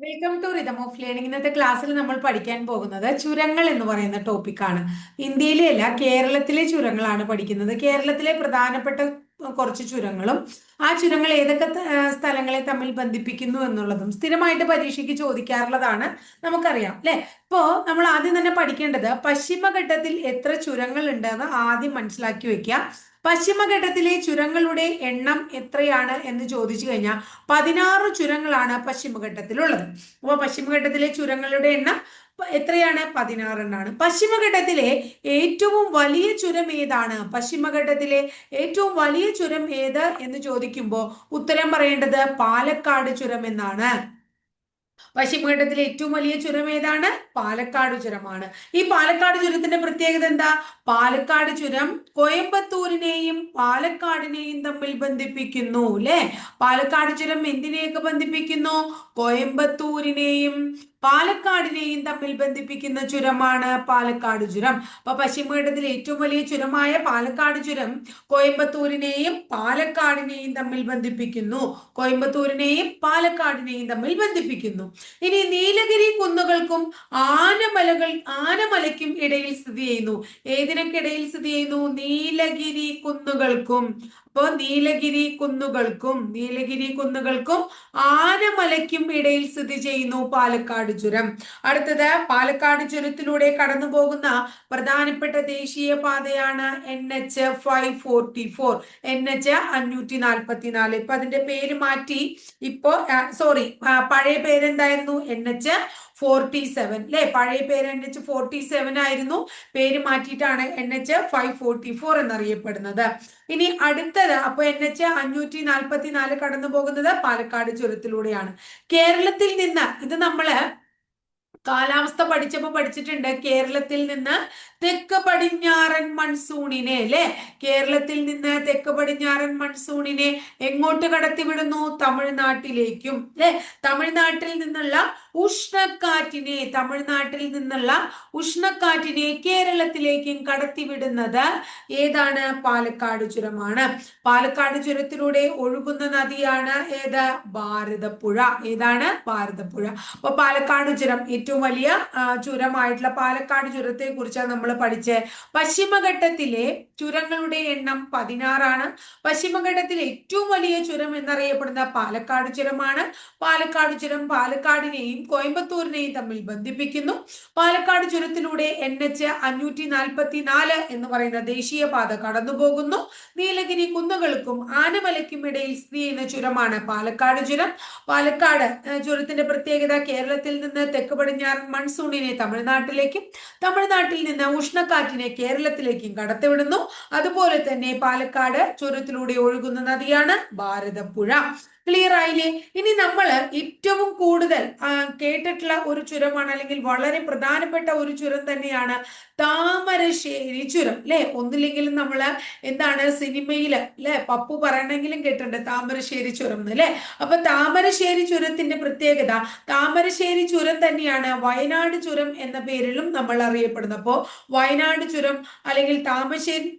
Welcome to rhythm of learning. ഇന്നത്തെ ക്ലാസ്സിൽ നമ്മൾ പഠിക്കാൻ പോകുന്നത് ചുരങ്ങൾ എന്ന് പറയുന്ന ടോപ്പിക്കാണ്. ഇന്ത്യയിലെ അല്ല, കേരളത്തിലെ ചുരങ്ങളാണ് പഠിക്കുന്നത്. കേരളത്തിലെ പ്രധാനപ്പെട്ട കുറച്ച് ചുരങ്ങളും ആ ചുരങ്ങൾ ഏതൊക്കെ സ്ഥലങ്ങളെ തമ്മിൽ ബന്ധിപ്പിക്കുന്നു എന്നുള്ളതും സ്ഥിരമായിട്ട് പരീക്ഷയ്ക്ക് ചോദിക്കാറുള്ളതാണ്. നമുക്കറിയാം അല്ലെ. ഇപ്പോ നമ്മൾ ആദ്യം തന്നെ പഠിക്കേണ്ടത് പശ്ചിമഘട്ടത്തിൽ എത്ര ചുരങ്ങൾ ഉണ്ടെന്ന് ആദ്യം മനസ്സിലാക്കി വെക്കുക. പശ്ചിമഘട്ടത്തിലെ ചുരങ്ങളുടെ എണ്ണം എത്രയാണ് എന്ന് ചോദിച്ചു കഴിഞ്ഞാൽ 16 ചുരങ്ങളാണ് പശ്ചിമഘട്ടത്തിലുള്ളത്. അപ്പോൾ പശ്ചിമഘട്ടത്തിലെ ചുരങ്ങളുടെ എണ്ണം എത്രയാണ്? 16 പശ്ചിമഘട്ടത്തിലെ ഏറ്റവും വലിയ ചുരം ഏതാണ്? പശ്ചിമഘട്ടത്തിലെ ഏറ്റവും വലിയ ചുരം ഏത് എന്ന് ചോദിക്കുമ്പോൾ ഉത്തരം പറയേണ്ടത് പാലക്കാട് ചുരം എന്നാണ്. പശ്ചിമഘട്ടത്തിലെ ഏറ്റവും വലിയ ചുരം ഏതാണ്? പാലക്കാട് ചുരമാണ്. ഈ പാലക്കാട് ചുരത്തിന്റെ പ്രത്യേകത എന്താ? പാലക്കാട് ചുരം കോയമ്പത്തൂരിനെയും പാലക്കാടിനെയും തമ്മിൽ ബന്ധിപ്പിക്കുന്നു അല്ലെ. പാലക്കാട് ചുരം എന്തിനെയൊക്കെ ബന്ധിപ്പിക്കുന്നു? കോയമ്പത്തൂരിനെയും പാലക്കാടിനെയും തമ്മിൽ ബന്ധിപ്പിക്കുന്ന ചുരമാണ് പാലക്കാട് ചുരം. അപ്പൊ പശ്ചിമഘട്ടത്തിലെ ഏറ്റവും വലിയ ചുരമായ പാലക്കാട് ചുരം കോയമ്പത്തൂരിനെയും പാലക്കാടിനെയും തമ്മിൽ ബന്ധിപ്പിക്കുന്നു. കോയമ്പത്തൂരിനെയും പാലക്കാടിനെയും തമ്മിൽ ബന്ധിപ്പിക്കുന്നു. ഇനി നീലഗിരി കുന്നുകൾക്കും ആനമലയ്ക്കും ഇടയിൽ സ്ഥിതി ചെയ്യുന്നു. ഏതിനൊക്കെ ഇടയിൽ സ്ഥിതി ചെയ്യുന്നു? നീലഗിരി കുന്നുകൾക്കും. അപ്പോ നീലഗിരി കുന്നുകൾക്കും ആനമലയ്ക്കും ഇടയിൽ സ്ഥിതി ചെയ്യുന്നു പാലക്കാട് ചുരം. അടുത്തത്, പാലക്കാട് ചുരത്തിലൂടെ കടന്നു പോകുന്ന പ്രധാനപ്പെട്ട ദേശീയ പാതയാണ് NH 544, NH 544. ഇപ്പൊ അതിന്റെ പേര് മാറ്റി. ഇപ്പോ പഴയ പേരെന്തായിരുന്നു? NH 47 അല്ലെ. പഴയ പേര് NH 47 ആയിരുന്നു. പേര് മാറ്റിയിട്ടാണ് NH 544 എന്നറിയപ്പെടുന്നത്. ഇനി അടുത്തത്, അപ്പൊ NH 544 കടന്നു പോകുന്നത് പാലക്കാട് ചുരത്തിലൂടെയാണ്. കേരളത്തിൽ നിന്ന്, ഇത് നമ്മള് കാലാവസ്ഥ പഠിച്ചപ്പോ പഠിച്ചിട്ടുണ്ട്. കേരളത്തിൽ നിന്ന് തെക്ക് പടിഞ്ഞാറൻ മൺസൂണിനെ അല്ലെ, കേരളത്തിൽ നിന്ന് തെക്ക് പടിഞ്ഞാറൻ മൺസൂണിനെ എങ്ങോട്ട് കടത്തിവിടുന്നു? തമിഴ്നാട്ടിലേക്കും അല്ലെ. തമിഴ്നാട്ടിൽ നിന്നുള്ള ഉഷ്ണക്കാറ്റിനെ കേരളത്തിലേക്കും കടത്തിവിടുന്നത് ഏതാണ്? പാലക്കാട് ചുരമാണ്. പാലക്കാട് ചുരത്തിലൂടെ ഒഴുകുന്ന നദിയാണ് ഏത്? ഭാരതപ്പുഴ. ഏതാണ്? ഭാരതപ്പുഴ. അപ്പൊ പാലക്കാട് ചുരം, ഏറ്റവും വലിയ ചുരമായിട്ടുള്ള പാലക്കാട് ചുരത്തെ കുറിച്ചാണ് നമ്മൾ പഠിച്ചത്. പശ്ചിമഘട്ടത്തിലെ ചുരങ്ങളുടെ എണ്ണം 16. പശ്ചിമഘട്ടത്തിലെ ഏറ്റവും വലിയ ചുരം എന്നറിയപ്പെടുന്ന പാലക്കാട് ചുരമാണ്. പാലക്കാട് ചുരം പാലക്കാടിനെയും കോയമ്പത്തൂരിനെയും തമ്മിൽ ബന്ധിപ്പിക്കുന്നു. പാലക്കാട് ചുരത്തിലൂടെ NH 544 എന്ന് പറയുന്ന ദേശീയപാത കടന്നുപോകുന്നു. നീലഗിരി കുന്നുകൾക്കും ആനമലയ്ക്കും ഇടയിൽ സ്ഥിതി ചെയ്യുന്ന ചുരമാണ് പാലക്കാട് ചുരം. പാലക്കാട് ചുരത്തിന്റെ പ്രത്യേകത, കേരളത്തിൽ നിന്ന് തെക്ക് പടിഞ്ഞാറൻ മൺസൂണിനെ തമിഴ്നാട്ടിലേക്കും തമിഴ്നാട്ടിൽ നിന്ന് ഉഷ്ണക്കാറ്റിനെ കേരളത്തിലേക്കും കടത്തിവിടുന്നു. അതുപോലെ തന്നെ പാലക്കാട് ചുരത്തിലൂടെ ഒഴുകുന്ന നദിയാണ് ഭാരതപ്പുഴ. ക്ലിയർ ആയില്ലേ? ഇനി നമ്മൾ ഏറ്റവും കൂടുതൽ കേട്ടിട്ടുള്ള ഒരു ചുരമാണ്, അല്ലെങ്കിൽ വളരെ പ്രധാനപ്പെട്ട ഒരു ചുരം തന്നെയാണ് താമരശ്ശേരി ചുരം അല്ലെ. ഒന്നില്ലെങ്കിലും നമ്മള് എന്താണ് സിനിമയില് അല്ലെ പപ്പു പറയണെങ്കിലും കേട്ടിട്ടുണ്ട് താമരശ്ശേരി ചുരം അല്ലെ. അപ്പൊ താമരശ്ശേരി ചുരത്തിന്റെ പ്രത്യേകത, താമരശ്ശേരി ചുരം തന്നെയാണ് വയനാട് ചുരം എന്ന പേരിലും നമ്മൾ അറിയപ്പെടുന്നത്. അപ്പോ വയനാട് ചുരം അല്ലെങ്കിൽ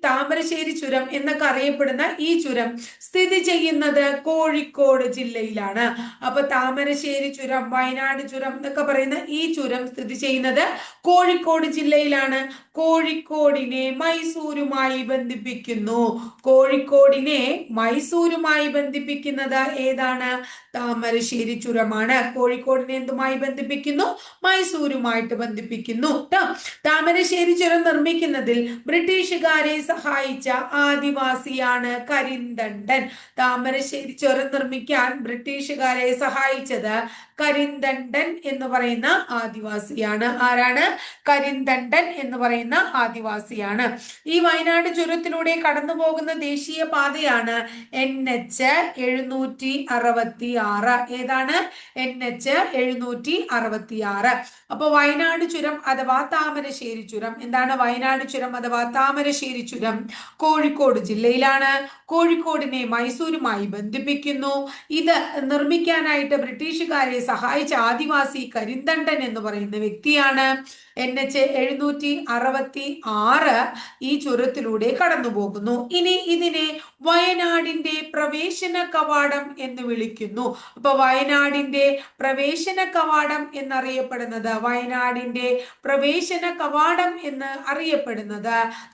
താമരശ്ശേരി ചുരം എന്നൊക്കെ അറിയപ്പെടുന്ന ഈ ചുരം സ്ഥിതി ചെയ്യുന്നത് കോഴിക്കോട് ജില്ലയിലാണ്. അപ്പൊ താമരശ്ശേരി ചുരം, വയനാട് ചുരം എന്നൊക്കെ പറയുന്ന ഈ ചുരം സ്ഥിതി ചെയ്യുന്നത് കോഴിക്കോട് ജില്ലയിലാണ്. കോഴിക്കോടിനെ മൈസൂരുമായി ബന്ധിപ്പിക്കുന്നു. കോഴിക്കോടിനെ മൈസൂരുമായി ബന്ധിപ്പിക്കുന്നത് ഏതാണ്? താമരശ്ശേരി ചുരമാണ്. കോഴിക്കോടിനെ എന്തുമായി ബന്ധിപ്പിക്കുന്നു? മൈസൂരുമായിട്ട് ബന്ധിപ്പിക്കുന്നു. താമരശ്ശേരി ചുരം നിർമ്മിക്കുന്നതിൽ ബ്രിട്ടീഷുകാരെ സഹായിച്ച ആദിവാസിയാണ് കരിന്തണ്ടൻ. താമരശ്ശേരി ചുരം നിർമ്മിക്കാൻ ബ്രിട്ടീഷുകാരെ സഹായിച്ചത് കരിന്തണ്ടൻ എന്ന് പറയുന്ന ആദിവാസിയാണ്. ആരാണ്? കരിന്തണ്ടൻ എന്ന് പറയുന്ന ആദിവാസിയാണ്. ഈ വയനാട് ചുരത്തിലൂടെ കടന്നു പോകുന്ന ദേശീയ പാതയാണ് NH 766. ഏതാണ്? NH 766. അപ്പൊ വയനാട് ചുരം അഥവാ താമരശ്ശേരി ചുരം എന്താണ്? വയനാട് ചുരം അഥവാ താമരശ്ശേരി ചുരം കോഴിക്കോട് ജില്ലയിലാണ്. കോഴിക്കോടിനെ മൈസൂരുമായി ബന്ധിപ്പിക്കുന്നു. ഇത് നിർമ്മിക്കാനായിട്ട് ബ്രിട്ടീഷുകാരെ സഹായിച്ച ആദിവാസി കരിന്തണ്ടൻ എന്ന് പറയുന്ന വ്യക്തിയാണ്. NH 766 ഈ ചുരത്തിലൂടെ കടന്നു പോകുന്നു. ഇനി ഇതിനെ വയനാടിന്റെ പ്രവേശന കവാടം എന്ന് വിളിക്കുന്നു. അപ്പൊ വയനാടിന്റെ പ്രവേശന കവാടം എന്നറിയപ്പെടുന്നത്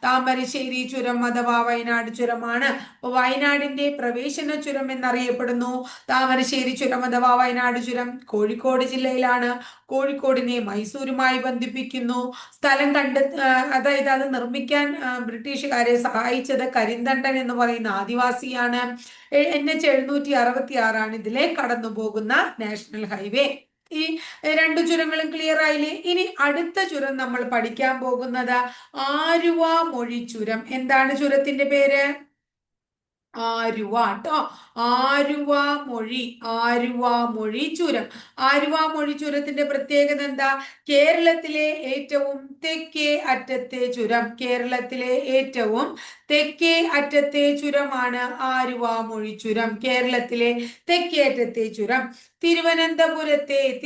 താമരശ്ശേരി ചുരം അഥവാ വയനാട് ചുരമാണ്. അപ്പൊ വയനാടിന്റെ പ്രവേശന ചുരം എന്നറിയപ്പെടുന്നു താമരശ്ശേരി ചുരം അഥവാ വയനാട് ചുരം. കോഴിക്കോട് ജില്ലയിലാണ്. കോഴിക്കോടിനെ മൈസൂരുമായി ബന്ധിപ്പിക്കുന്നു. സ്ഥലം അതായത് അത് നിർമ്മിക്കാൻ ബ്രിട്ടീഷുകാരെ സഹായിച്ചത് കരിന്തണ്ടൻ എന്ന് പറയുന്ന ആദിവാസിയാണ്. NH 766 ഇതിലെ കടന്നു പോകുന്ന നാഷണൽ ഹൈവേ. ഈ രണ്ടു ചുരങ്ങളും ക്ലിയർ ആയില്ലേ? ഇനി അടുത്ത ചുരം നമ്മൾ പഠിക്കാൻ പോകുന്നത് ആലുവ മൊഴി ചുരം. എന്താണ് ചുരത്തിന്റെ പേര്? ആലുവ ട്ടോ. ആലുവ മൊഴി ചുരം. ആലുവ മൊഴി ചുരത്തിന്റെ പ്രത്യേകത എന്താ? കേരളത്തിലെ ഏറ്റവും തെക്കേ അറ്റത്തെ ചുരം. കേരളത്തിലെ ഏറ്റവും തെക്കേ അറ്റത്തെ ചുരമാണ് ആലുവ മൊഴി ചുരം. കേരളത്തിലെ തെക്കേ അറ്റത്തെ ചുരം. തിരുവനന്തപുരത്തെ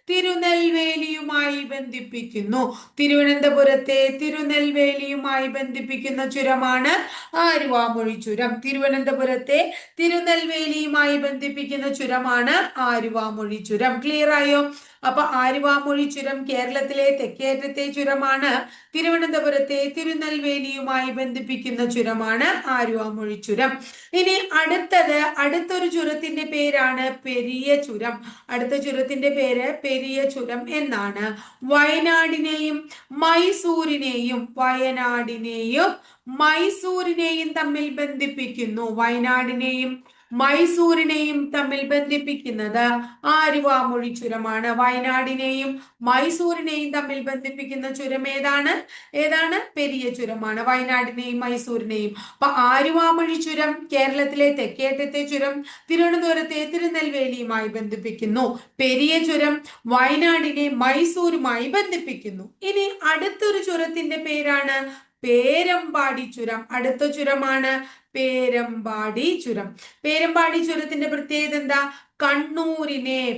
തിരുനെൽവേലിയുമായി ബന്ധിപ്പിക്കുന്നു. തിരുവനന്തപുരമായി ബന്ധിപ്പിക്കുന്ന ചുരമാണ് ആലുവ മൊഴി ചുരം. തിരുവനന്തപുരത്തെ തിരുനെൽവേലിയുമായി ബന്ധിപ്പിക്കുന്ന ചുരമാണ് ആലുവ മൊഴി ചുരം. ക്ലിയർ ആയോ? അപ്പൊ ആലുവ മൊഴി ചുരം കേരളത്തിലെ തെക്കേറ്റത്തെ ചുരമാണ്. തിരുവനന്തപുരത്തെ തിരുനെൽവേലിയുമായി ബന്ധിപ്പിക്കുന്ന ചുരമാണ് ആലുവ മൊഴി ചുരം. ഇനി അടുത്തൊരു ചുരത്തിന്റെ പേരാണ് പെരിയ ചുരം. അടുത്ത ചുരത്തിന്റെ പേര് പെരിയ ചുരം എന്നാണ്. വയനാടിനെയും മൈസൂരിനെയും തമ്മിൽ ബന്ധിപ്പിക്കുന്നത് ആലുവ മൊഴി ചുരമാണ്. വയനാടിനെയും മൈസൂരിനെയും തമ്മിൽ ബന്ധിപ്പിക്കുന്ന ചുരം ഏതാണ്? പെരിയ ചുരമാണ്. വയനാടിനെയും മൈസൂരിനെയും. അപ്പൊ ആലുവ മൊഴി ചുരം കേരളത്തിലെ തെക്കേറ്റത്തെ ചുരം തിരുവനന്തപുരത്തെ തിരുനെൽവേലിയുമായി ബന്ധിപ്പിക്കുന്നു. പെരിയ ചുരം വയനാടിനെ മൈസൂരുമായി ബന്ധിപ്പിക്കുന്നു. ഇനി അടുത്തൊരു ചുരത്തിന്റെ പേരാണ് പേരമ്പാടി ചുരം. അടുത്ത ചുരമാണ് പേരമ്പാടി ചുരം. പേരമ്പാടി ചുരത്തിന്റെ പ്രത്യേകത എന്താ?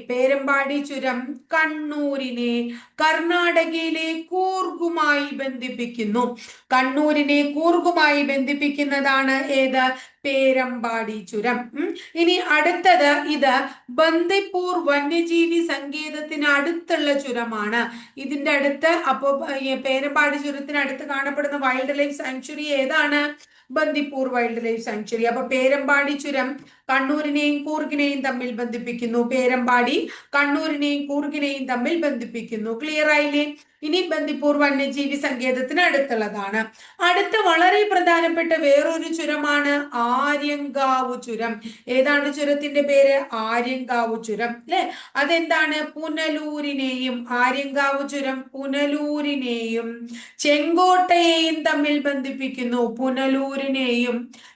പേരമ്പാടി ചുരം കണ്ണൂരിനെ കർണാടകയിലെ കൂർഗുമായി ബന്ധിപ്പിക്കുന്നു. ബന്ധിപ്പിക്കുന്നതാണ് ഏത്? പേരമ്പാടി ചുരം. ഇനി അടുത്തത് ഇത് ബന്ദിപ്പൂർ വന്യജീവി സങ്കേതത്തിന് അടുത്തുള്ള ചുരമാണ്. ഇതിന്റെ അടുത്ത് പേരമ്പാടി ചുരത്തിന് അടുത്ത് കാണപ്പെടുന്ന വൈൽഡ് ലൈഫ് സാങ്ച്വറി ഏതാണ്? Bandipur wild life sanctuary. അപ്പൊ പേരമ്പാടി ചുരം കണ്ണൂരിനെയും കൂർഗിനെയും തമ്മിൽ ബന്ധിപ്പിക്കുന്നു. പേരമ്പാടി കണ്ണൂരിനെയും കൂർഗിനെയും തമ്മിൽ ബന്ധിപ്പിക്കുന്നു. ക്ലിയർ ആയില്ലേ? ഇനി ബന്ദിപ്പൂർ വന്യജീവി സങ്കേതത്തിന് അടുത്തുള്ളതാണ്. അടുത്ത വളരെ പ്രധാനപ്പെട്ട വേറൊരു ചുരമാണ് ആര്യങ്കാവ് ചുരം. ഏതാണ് ചുരത്തിന്റെ പേര്? ആര്യങ്കാവ് ചുരം അല്ലെ? അതെന്താണ്? ആര്യങ്കാവ് ചുരം പുനലൂരിനെയും ചെങ്കോട്ടയെയും തമ്മിൽ ബന്ധിപ്പിക്കുന്നു.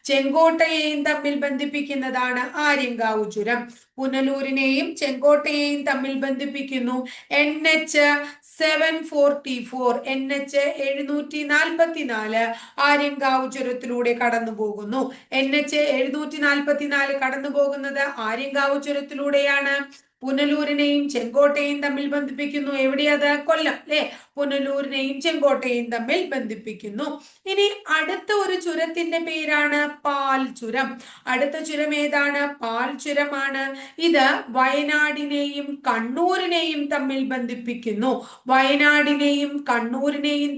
ചെങ്കോട്ടയെയും തമ്മിൽ ബന്ധിപ്പിക്കുന്നതാണ് ആര്യങ്കാവ് ചുരം. പുനലൂരിനെയും ചെങ്കോട്ടയെയും തമ്മിൽ ബന്ധിപ്പിക്കുന്നു. NH 744 ആര്യങ്കാവ് ചുരത്തിലൂടെ കടന്നു പോകുന്നു. NH 744 കടന്നു പോകുന്നത് ആര്യങ്കാവ് ചുരത്തിലൂടെയാണ്. പുനലൂരിനെയും ചെങ്കോട്ടയും തമ്മിൽ ബന്ധിപ്പിക്കുന്നു. എവിടെയത്? കൊല്ലം അല്ലെ? പുനലൂരിനെയും ചെങ്കോട്ടയും തമ്മിൽ ബന്ധിപ്പിക്കുന്നു. ഇനി അടുത്ത ഒരു ചുരത്തിന്റെ പേരാണ് പാൽ ചുരം. അടുത്ത ചുരം ഏതാണ്? പാൽ ചുരമാണ്. ഇത് വയനാടിനെയും കണ്ണൂരിനെയും തമ്മിൽ ബന്ധിപ്പിക്കുന്നു.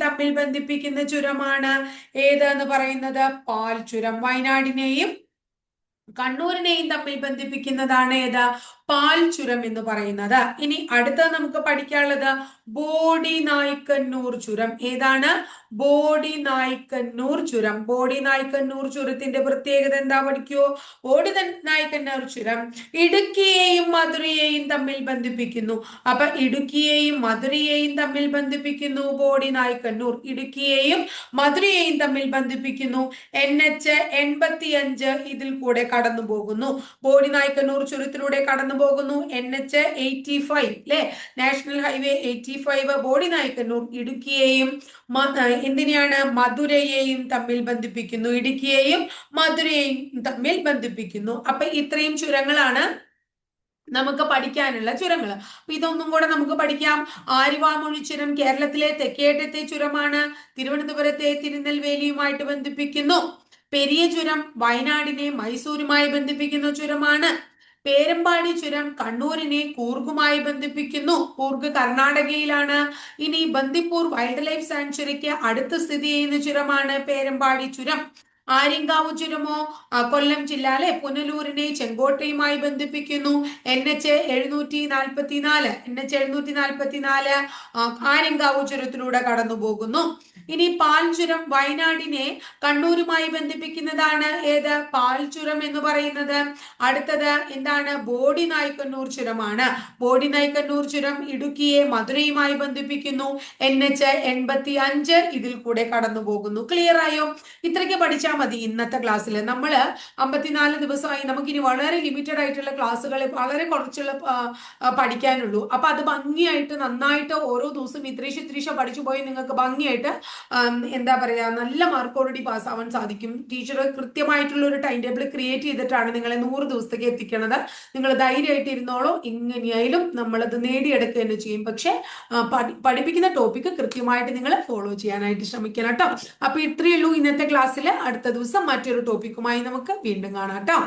തമ്മിൽ ബന്ധിപ്പിക്കുന്ന ചുരമാണ് ഏതെന്ന് പറയുന്നത്? പാൽ ചുരം. വയനാടിനെയും കണ്ണൂരിനെയും തമ്മിൽ ബന്ധിപ്പിക്കുന്നതാണ് ഏത്? പാൽ ചുരം എന്ന് പറയുന്നത്. ഇനി അടുത്ത നമുക്ക് പഠിക്കാനുള്ളത് ബോഡിനായ്ക്കന്നൂർ ചുരം. ഏതാണ്? ബോഡിനായ്ക്കന്നൂർ ചുരത്തിന്റെ പ്രത്യേകത എന്താ? പഠിക്കുവോ? ബോഡിനായ്ക്കന്നൂർ ചുരം ഇടുക്കിയെയും മധുരയെയും തമ്മിൽ ബന്ധിപ്പിക്കുന്നു. അപ്പൊ ഇടുക്കിയെയും മധുരയെയും തമ്മിൽ ബന്ധിപ്പിക്കുന്നു ബോഡിനായ്ക്കന്നൂർ. NH 85 ഇതിൽ കൂടെ കടന്നു പോകുന്നു. ബോഡിനായ്ക്കന്നൂർ ചുരത്തിലൂടെ കടന്നു പോകുന്നു. NH 85 അല്ലെ? നാഷണൽ ഹൈവേ 85 ബോഡിനായ്ക്കന്നൂർ ഇടുക്കിയെയും മധുരയെയും തമ്മിൽ ബന്ധിപ്പിക്കുന്നു. അപ്പൊ ഇത്രയും ചുരങ്ങളാണ് നമുക്ക് പഠിക്കാനുള്ള ചുരങ്ങൾ. അപ്പൊ ഇതൊന്നും കൂടെ നമുക്ക് പഠിക്കാം. ആലുവാമൊഴി ചുരം കേരളത്തിലെ തെക്കേയറ്റത്തെ ചുരമാണ്. തിരുവനന്തപുരത്തെ തിരുനെൽവേലിയുമായിട്ട് ബന്ധിപ്പിക്കുന്നു. പെരിയ ചുരം വയനാടിനെ മൈസൂരുമായി ബന്ധിപ്പിക്കുന്ന ചുരമാണ്. പേരമ്പാടി ചുരം കണ്ണൂരിനെ കൂർഗുമായി ബന്ധിപ്പിക്കുന്നു. കൂർഗ് കർണാടകയിലാണ്. ഇനി ബന്ദിപ്പൂർ വൈൽഡ് ലൈഫ് സാങ്ച്വറിക്ക് അടുത്ത് സ്ഥിതി ചെയ്യുന്ന ചുരമാണ് പേരമ്പാടി ചുരം. ആര്യങ്കാവ് ചുരമോ കൊല്ലം ജില്ല അല്ലെ, പുനലൂരിനെ ചെങ്കോട്ടയുമായി ബന്ധിപ്പിക്കുന്നു. NH 744 ആര്യങ്കാവ് ചുരത്തിലൂടെ കടന്നു പോകുന്നു. ഇനി പാൽ ചുരം വയനാടിനെ കണ്ണൂരുമായി ബന്ധിപ്പിക്കുന്നതാണ്. ഏത് പാൽ ചുരം എന്ന് പറയുന്നത്? അടുത്തത് എന്താണ്? ബോഡി നായ്ക്കന്നൂർ ചുരമാണ്. ബോഡി നായ്ക്കന്നൂർ ചുരം ഇടുക്കിയെ മധുരയുമായി ബന്ധിപ്പിക്കുന്നു. NH 85 ഇതിൽ കൂടെ കടന്നു പോകുന്നു. ക്ലിയർ ആയോ? ഇത്രയ്ക്ക് പഠിച്ചാൽ മതി. ഇന്നത്തെ ക്ലാസ്സിൽ നമ്മൾ 54 ദിവസമായി, നമുക്കിനി വളരെ ലിമിറ്റഡ് ആയിട്ടുള്ള ക്ലാസ്സുകൾ, വളരെ കുറച്ചുള്ള പഠിക്കാനുള്ളൂ. അപ്പൊ അത് ഭംഗിയായിട്ട് നന്നായിട്ട് ഓരോ ദിവസവും ഇത്രീശ പഠിച്ചു പോയി നിങ്ങൾക്ക് ഭംഗിയായിട്ട് എന്താ പറയാ നല്ല മാർക്കോടുകൂടി പാസ്സാവാൻ സാധിക്കും. ടീച്ചർ കൃത്യമായിട്ടുള്ള ഒരു ടൈം ടേബിൾ ക്രിയേറ്റ് ചെയ്തിട്ടാണ് നിങ്ങളെ 100 ദിവസത്തേക്ക് എത്തിക്കണത്. നിങ്ങൾ ധൈര്യമായിട്ട് ഇരുന്നോളൂ. എങ്ങനെയായാലും നമ്മളത് നേടിയെടുക്കുക തന്നെ ചെയ്യും. പക്ഷെ പഠിപ്പിക്കുന്ന ടോപ്പിക്ക് കൃത്യമായിട്ട് നിങ്ങൾ ഫോളോ ചെയ്യാനായിട്ട് ശ്രമിക്കണം കേട്ടോ. അപ്പൊ ഇത്രയേ ഉള്ളൂ ഇന്നത്തെ ക്ലാസ്സിൽ. അടുത്ത ദിവസം മറ്റൊരു ടോപ്പിക്കുമായി നമുക്ക് വീണ്ടും കാണാം കേട്ടോ.